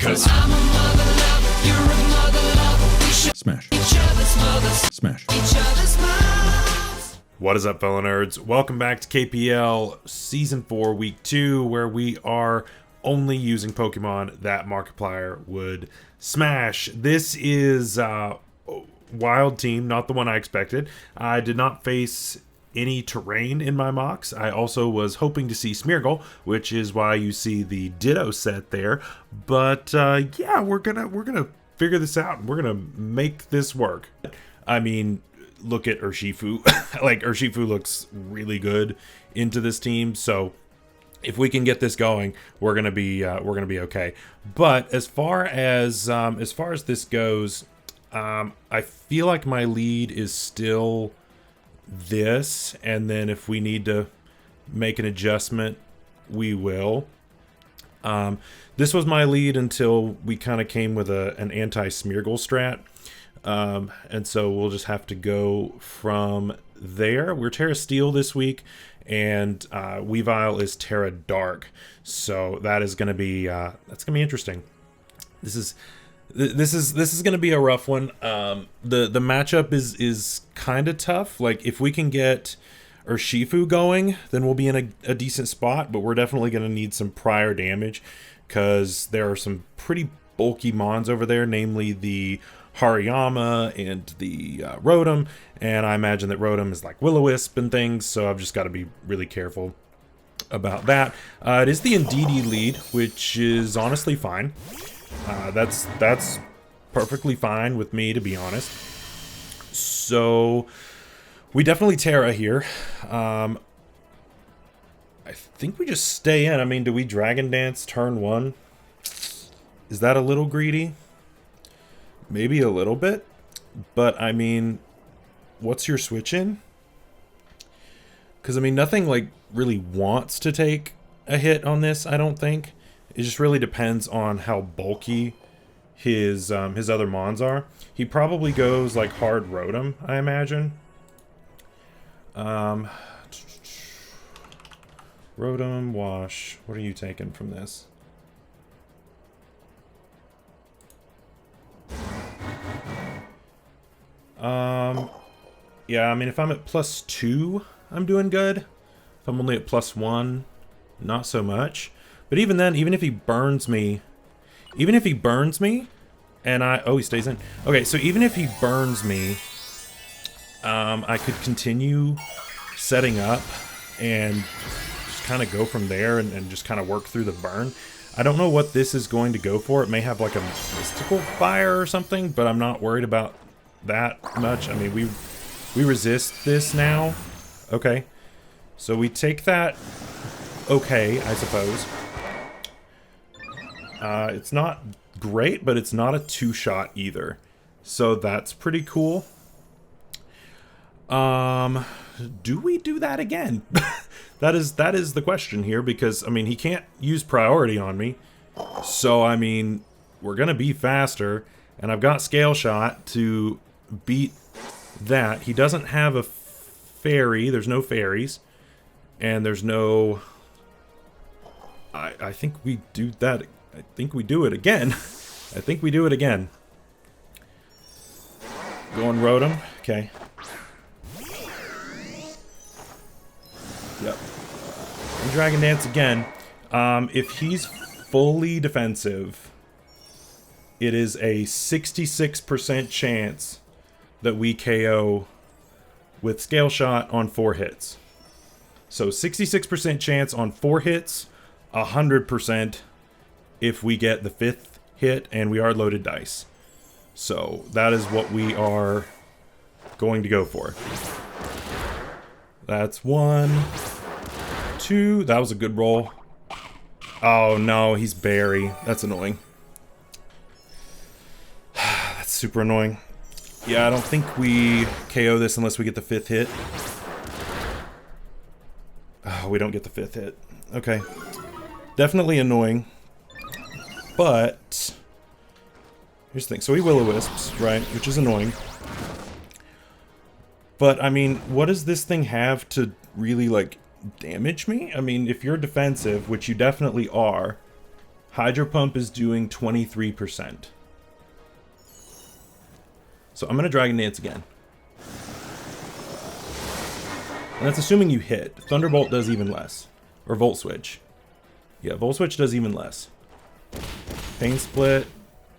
Because I'm a mother lover, you're a mother lover. We should smash each other's mothers. Smash each other's moms. What is up, fellow nerds? Welcome back to KPL Season 4, Week 2, where we are only using Pokemon that Markiplier would smash. This is Wild Team, not the one I expected. I did not face any terrain in my mocks. I also was hoping to see Smeargle, which is why you see the Ditto set there. But yeah, we're gonna figure this out, and we're gonna make this work. I mean, look at Urshifu. Like, Urshifu looks really good into this team, so if we can get this going, we're gonna be okay. But as far as this goes, I feel like my lead is still this, and then if we need to make an adjustment, we will. This was my lead until we kind of came with an anti-Smeargle strat, and so we'll just have to go from there. We're Terra Steel this week, and Weavile is Terra Dark, so that is going to be that's going to be interesting. This is going to be a rough one. The matchup is kind of tough. Like, if we can get Urshifu going, then we'll be in a decent spot, but we're definitely going to need some prior damage, because there are some pretty bulky mons over there, namely the Hariyama and the Rotom, and I imagine that Rotom is like Will-O-Wisp and things, so I've just got to be really careful about that. It is the Indeedee lead, which is honestly fine. That's perfectly fine with me, to be honest. So we definitely Terra here. I think we just stay in. I mean, do we Dragon Dance turn 1? Is that a little greedy? Maybe a little bit. But I mean, what's your switch in? Because I mean, nothing like really wants to take a hit on this, I don't think. It just really depends on how bulky his other mons are. He probably goes like hard Rotom, I imagine. Rotom, Wash. What are you taking from this? Yeah, I mean, if I'm at +2, I'm doing good. If I'm only at +1, not so much. But even then, even if he burns me, and oh, he stays in. Okay, so even if he burns me, I could continue setting up and just kind of go from there and just kind of work through the burn. I don't know what this is going to go for. It may have like a mystical fire or something, but I'm not worried about that much. I mean, we resist this now. Okay, so we take that. Okay, I suppose. It's not great, but it's not a 2-shot either. So that's pretty cool. Do we do that again? That is the question here, because, I mean, he can't use priority on me. So, I mean, we're going to be faster, and I've got Scale Shot to beat that. He doesn't have a fairy. There's no fairies. And there's no... I think we do that. I think we do it again. I think we do it again. Going Rotom. Okay. Yep. And Dragon Dance again. If he's fully defensive, it is a 66% chance that we KO with Scale Shot on 4 hits. So 66% chance on 4 hits, 100% if we get the 5th hit, and we are loaded dice. So that is what we are going to go for. That's 1, 2. That was a good roll. Oh no, he's Berry. That's annoying. That's super annoying. Yeah, I don't think we KO this unless we get the 5th hit. Oh, we don't get the 5th hit. Okay. Definitely annoying. But here's the thing. So he Will-O-Wisps, right? Which is annoying. But, I mean, what does this thing have to really, like, damage me? I mean, if you're defensive, which you definitely are, Hydro Pump is doing 23%. So I'm going to Dragon Dance again. And that's assuming you hit. Thunderbolt does even less. Or Volt Switch. Yeah, Volt Switch does even less. Pain Split.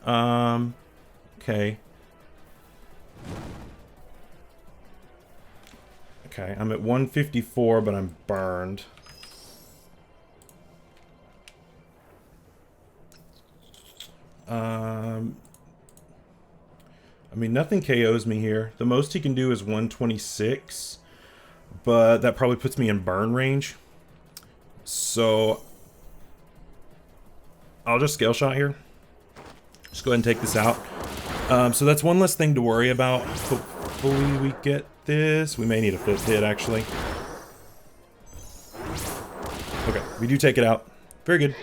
Okay. Okay, I'm at 154, but I'm burned. I mean, nothing KOs me here. The most he can do is 126, but that probably puts me in burn range. So I'll just Scale Shot here. Just go ahead and take this out. So that's one less thing to worry about. Hopefully we get this. We may need a 5th hit, actually. Okay, we do take it out. Very good.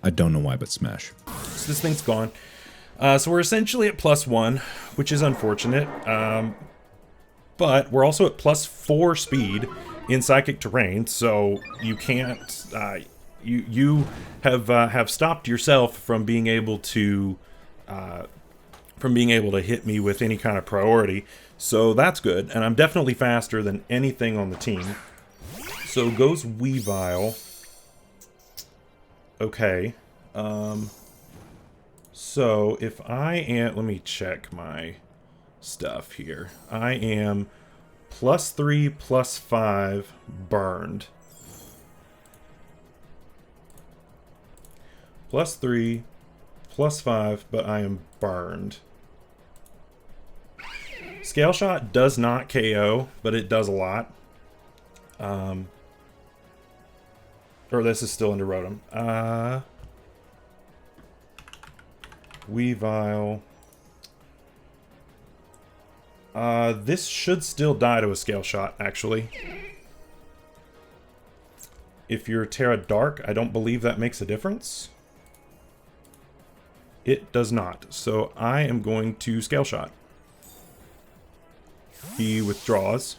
I don't know why, but smash. So this thing's gone. So we're essentially at +1, which is unfortunate. But we're also at +4 speed in Psychic Terrain, so you can't... you have stopped yourself from being able to hit me with any kind of priority. So that's good, and I'm definitely faster than anything on the team. So goes Weavile. Okay. So if I am... Let me check my stuff here. I am +3, +5 burned. +3, +5, but I am burned. Scale Shot does not KO, but it does a lot. Or this is still into Rotom. Weavile. This should still die to a Scale Shot, actually. If you're Terra Dark, I don't believe that makes a difference. It does not. So I am going to Scale Shot. He withdraws.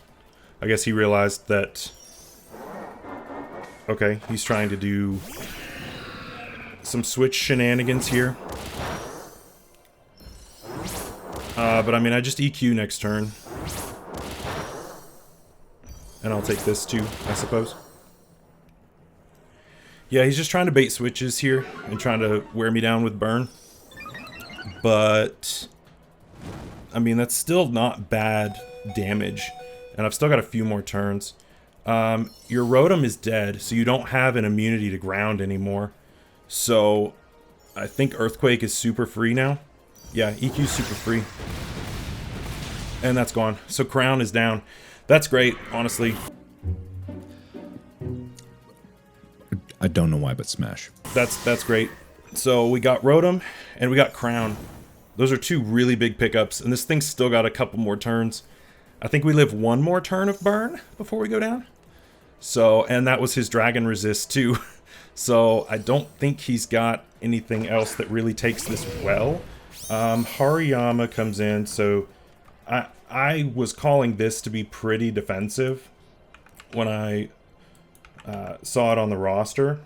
I guess he realized that... Okay, he's trying to do some switch shenanigans here. But I mean, I just EQ next turn. And I'll take this too, I suppose. Yeah, he's just trying to bait switches here and trying to wear me down with burn. But I mean, that's still not bad damage. And I've still got a few more turns. Your Rotom is dead, so you don't have an immunity to ground anymore. So I think Earthquake is super free now. Yeah, EQ's super free. And that's gone. So Crown is down. That's great, honestly. I don't know why, but smash. That's great. So we got Rotom and we got Crown. Those are two really big pickups, and this thing's still got a couple more turns. I think we live one more turn of burn before we go down. So, and that was his Dragon Resist too. So I don't think he's got anything else that really takes this well. Hariyama comes in, so I was calling this to be pretty defensive when I saw it on the roster.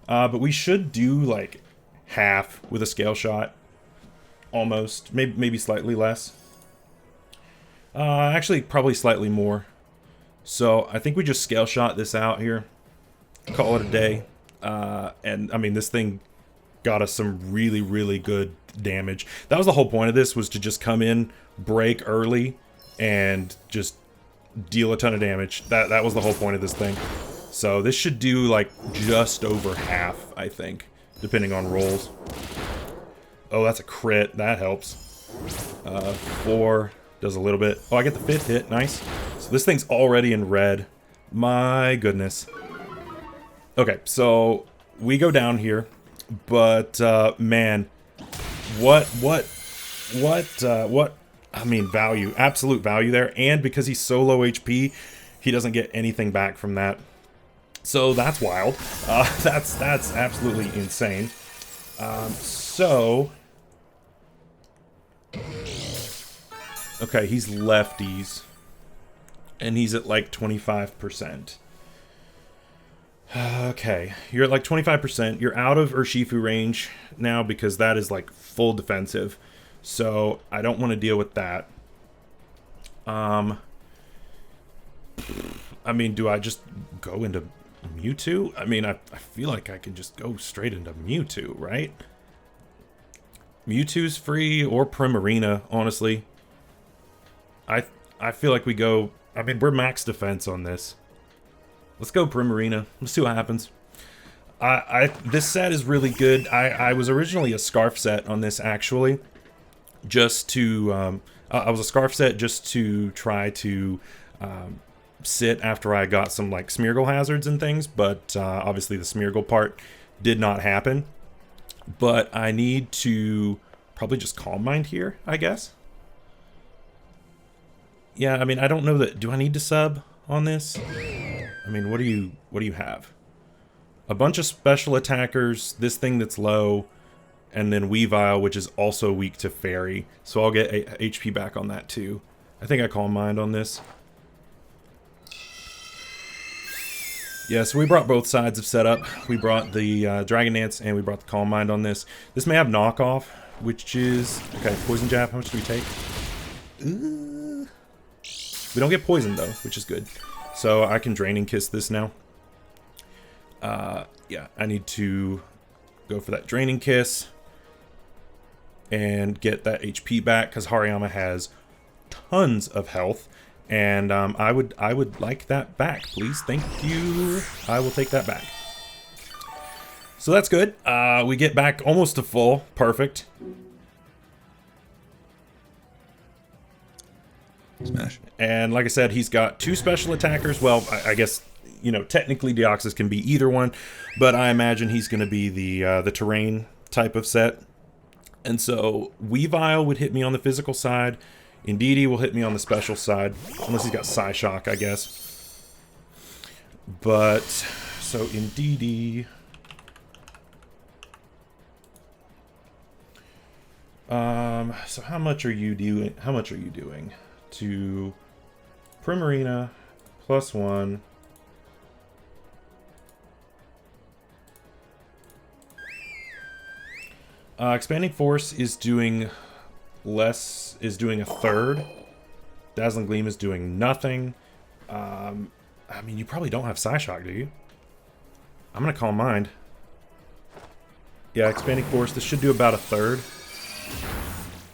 But we should do like half with a Scale Shot. Almost. Maybe slightly less. Actually, probably slightly more. So I think we just Scale Shot this out here. Call it a day. And I mean, this thing got us some really, really good damage. That was the whole point of this, was to just come in, break early, and just deal a ton of damage. That was the whole point of this thing. So this should do like just over half, I think, depending on rolls. Oh, that's a crit. That helps. 4 does a little bit. Oh, I get the 5th hit. Nice. So this thing's already in red. My goodness. Okay, so we go down here, but man, what? I mean, value, absolute value there, and because he's so low HP, he doesn't get anything back from that. So that's wild. That's absolutely insane. So, okay, he's lefties, and he's at like 25%. Okay, you're at like 25%. You're out of Urshifu range now because that is like full defensive. So I don't want to deal with that. I mean, do I just go into Mewtwo? I mean, I feel like I can just go straight into Mewtwo, right? Mewtwo's free, or Primarina, honestly. I feel like we go... I mean, we're max defense on this. Let's go Primarina. Let's see what happens. This set is really good. I was originally a Scarf set on this, actually. Just to... I was a Scarf set just to try to sit after I got some, like, Smeargle hazards and things. But obviously the Smeargle part did not happen. But I need to probably just Calm Mind here, I guess. Yeah, I mean, I don't know that... Do I need to sub on this? I mean, what do you have? A bunch of special attackers, this thing that's low, and then Weavile, which is also weak to Fairy. So I'll get HP back on that too. I think I Calm Mind on this. Yeah, so we brought both sides of setup. We brought the Dragon Dance and we brought the Calm Mind on this. This may have knockoff, which is... Okay, Poison Jab, how much do we take? We don't get poisoned though, which is good. So I can Draining Kiss this now. Yeah, I need to go for that Draining Kiss and get that HP back because Hariyama has tons of health, and I would like that back, please. Thank you. I will take that back. So that's good. We get back almost to full. Perfect. Smash. And like I said, he's got two special attackers. Well, I guess, you know, technically Deoxys can be either one, but I imagine he's going to be the terrain type of set. And so Weavile would hit me on the physical side. Indeedee will hit me on the special side, unless he's got Psyshock, I guess. But so Indeedee. So how much are you doing? How much are you doing? To Primarina +1. Expanding Force is doing less, is doing a third. Dazzling Gleam is doing nothing. I mean, you probably don't have Psyshock, do you? I'm gonna Calm Mind. Yeah, Expanding Force, this should do about a third.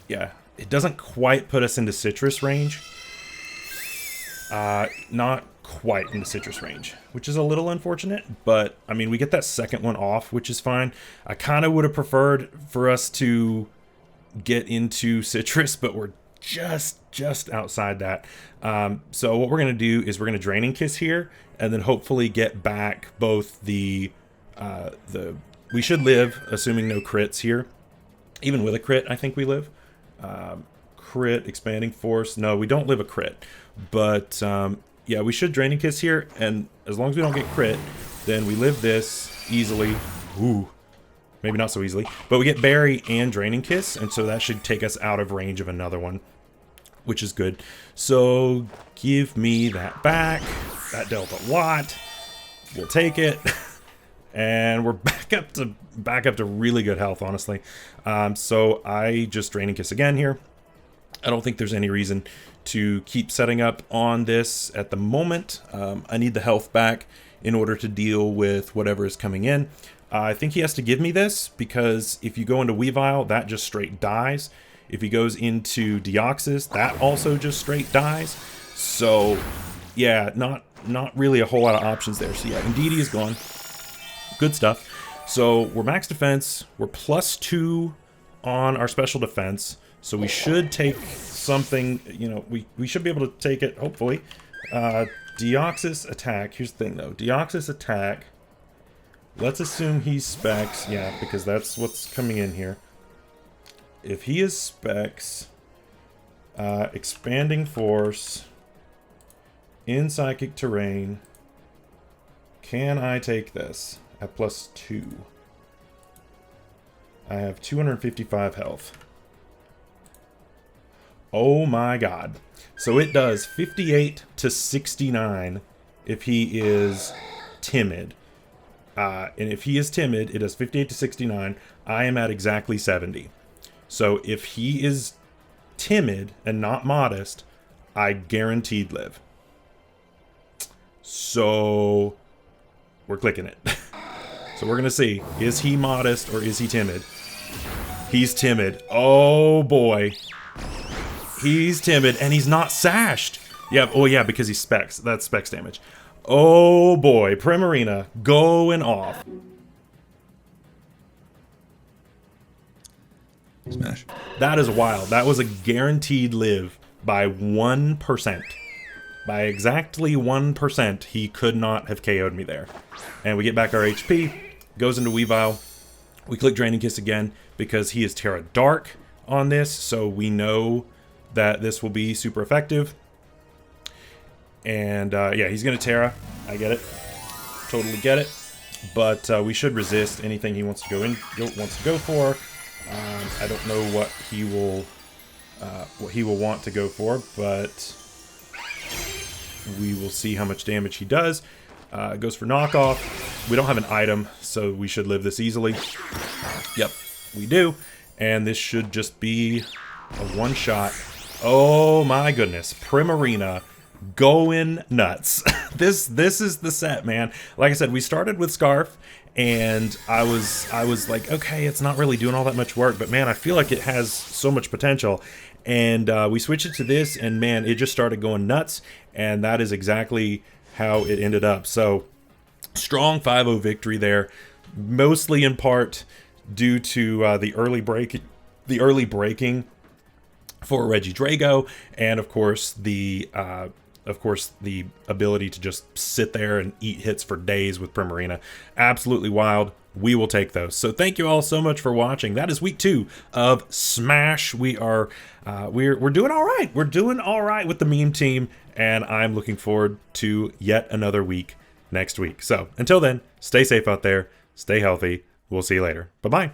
Yeah, it doesn't quite put us into Citrus range. Not quite into Citrus range, which is a little unfortunate, but I mean, we get that second one off, which is fine. I kind of would have preferred for us to get into Citrus, but we're just outside that. So what we're going to do is we're going to Draining Kiss here, and then hopefully get back both the we should live, assuming no crits here. Even with a crit, I think we live. Crit, Expanding Force. No, we don't live a crit. But, yeah, we should Draining Kiss here. And as long as we don't get crit, then we live this easily. Ooh. Maybe not so easily. But we get Berry and Draining Kiss. And so that should take us out of range of another one, which is good. So give me that back. That dealt a lot. We'll take it. And we're back up to really good health, honestly. So I just Draining Kiss again here. I don't think there's any reason to keep setting up on this at the moment. I need the health back in order to deal with whatever is coming in. I think he has to give me this because if you go into Weavile, that just straight dies. If he goes into Deoxys, that also just straight dies. So yeah, not really a whole lot of options there. So yeah, Indeedee is gone. Good stuff. So we're max defense. We're +2 on our special defense. So we should take something, you know, we should be able to take it, hopefully. Deoxys attack. Here's the thing, though. Deoxys attack. Let's assume he's specs. Yeah, because that's what's coming in here. If he is specs, Expanding Force, in Psychic Terrain, can I take this at +2? I have 255 health. Oh my god. So it does 58 to 69 if he is timid. And if he is timid, it is 58 to 69. I am at exactly 70. So if he is timid and not modest, I guaranteed live. So we're clicking it. So we're going to see, is he modest or is he timid? He's timid. Oh boy. He's timid and he's not sashed. Yeah, oh yeah, because he's specs. That's specs damage. Oh boy, Primarina going off. Smash. That is wild. That was a guaranteed live by 1%. By exactly 1%, he could not have KO'd me there. And we get back our HP, goes into Weavile. We click Draining Kiss again because he is Terra Dark on this, so we know that this will be super effective. And yeah, he's going to Terra. I get it. Totally get it. But we should resist anything he wants to go for. I don't know what he will want to go for, but we will see how much damage he does. Goes for knockoff. We don't have an item, so we should live this easily. Yep, we do. And this should just be a one-shot. Oh my goodness, Primarina going nuts. This is the set, man. Like I said, we started with Scarf, and I was like, okay, it's not really doing all that much work, but man, I feel like it has so much potential. And we switched it to this, and man, it just started going nuts, and that is exactly how it ended up. So strong 5-0 victory there, mostly in part due to the early breaking for REGIDRAGO, and of course the ability to just sit there and eat hits for days with Primarina. Absolutely wild. We will take those. So thank you all so much for watching. That is week 2 of Smash. We are we're doing all right. We're doing all right with the meme team, and I'm looking forward to yet another week next week. So until then, stay safe out there, stay healthy. We'll see you later. Bye-bye.